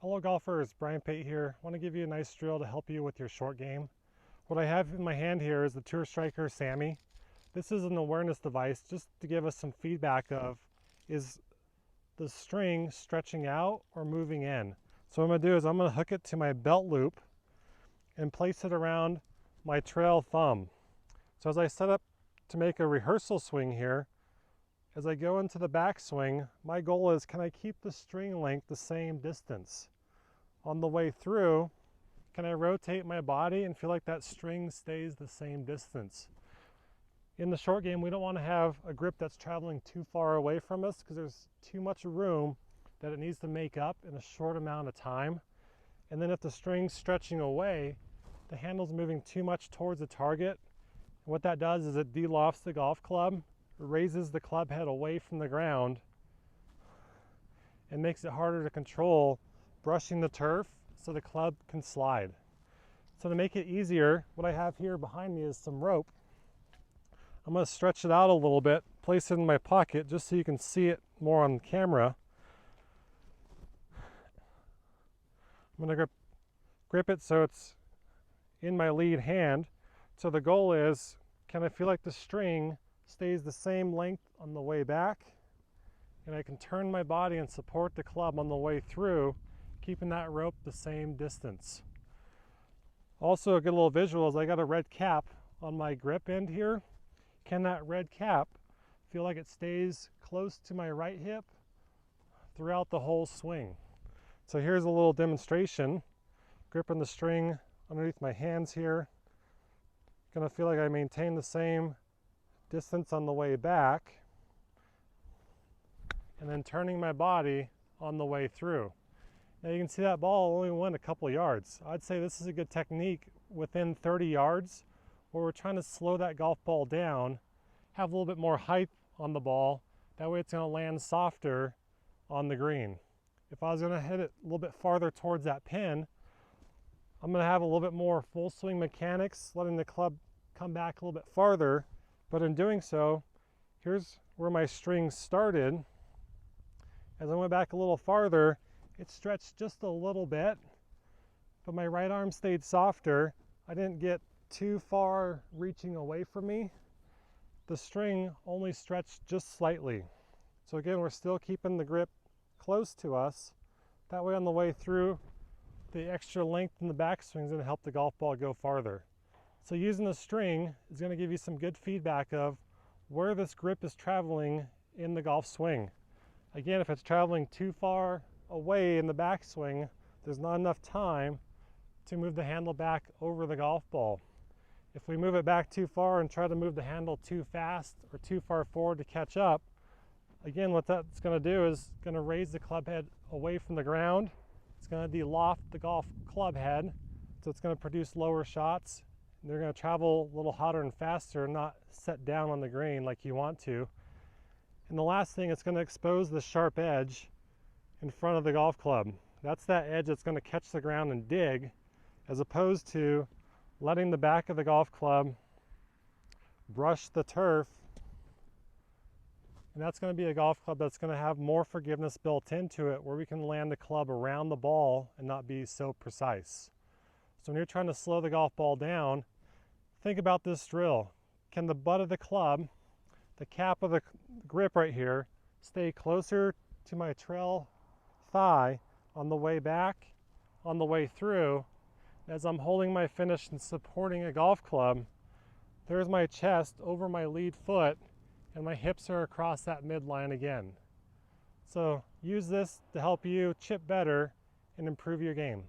Hello golfers, Bryan Pate here. I want to give you a nice drill to help you with your short game. What I have in my hand here is the Tour Striker Sammy. This is an awareness device just to give us some feedback of, is the string stretching out or moving in? So what I'm going to do is I'm going to hook it to my belt loop and place it around my trail thumb. So as I set up to make a rehearsal swing here, as I go into the backswing, my goal is, can I keep the string length the same distance? On the way through, can I rotate my body and feel like that string stays the same distance? In the short game, we don't want to have a grip that's traveling too far away from us because there's too much room that it needs to make up in a short amount of time. And then if the string's stretching away, the handle's moving too much towards the target. And what that does is it de-lofts the golf club, raises the club head away from the ground, and makes it harder to control brushing the turf so the club can slide. So to make it easier, what I have here behind me is some rope. I'm going to stretch it out a little bit, place it in my pocket just so you can see it more on camera. I'm going to grip it so it's in my lead hand. So the goal is, can I feel like the string stays the same length on the way back, and I can turn my body and support the club on the way through, keeping that rope the same distance. Also, a good little visual is I got a red cap on my grip end here. Can that red cap feel like it stays close to my right hip throughout the whole swing? So here's a little demonstration. Gripping the string underneath my hands here. Gonna feel like I maintain the same distance on the way back, and then turning my body on the way through. Now you can see that ball only went a couple yards. I'd say this is a good technique within 30 yards where we're trying to slow that golf ball down, have a little bit more height on the ball. That way it's going to land softer on the green. If I was going to hit it a little bit farther towards that pin, I'm going to have a little bit more full swing mechanics, letting the club come back a little bit farther. But in doing so, here's where my string started. As I went back a little farther, it stretched just a little bit, but my right arm stayed softer. I didn't get too far reaching away from me. The string only stretched just slightly. So again, we're still keeping the grip close to us. That way on the way through, the extra length in the backswing is going to help the golf ball go farther. So using the string is going to give you some good feedback of where this grip is traveling in the golf swing. Again, if it's traveling too far away in the backswing, there's not enough time to move the handle back over the golf ball. If we move it back too far and try to move the handle too fast or too far forward to catch up, again, what that's going to do is going to raise the club head away from the ground. It's going to de-loft the golf club head, so it's going to produce lower shots. They're going to travel a little hotter and faster, not set down on the green like you want to. And the last thing, it's going to expose the sharp edge in front of the golf club. That's that edge that's going to catch the ground and dig, as opposed to letting the back of the golf club brush the turf. And that's going to be a golf club that's going to have more forgiveness built into it, where we can land the club around the ball and not be so precise. So when you're trying to slow the golf ball down, think about this drill. Can the butt of the club, the cap of the grip right here, stay closer to my trail thigh on the way back, on the way through? As I'm holding my finish and supporting a golf club, there's my chest over my lead foot, and my hips are across that midline again. So use this to help you chip better and improve your game.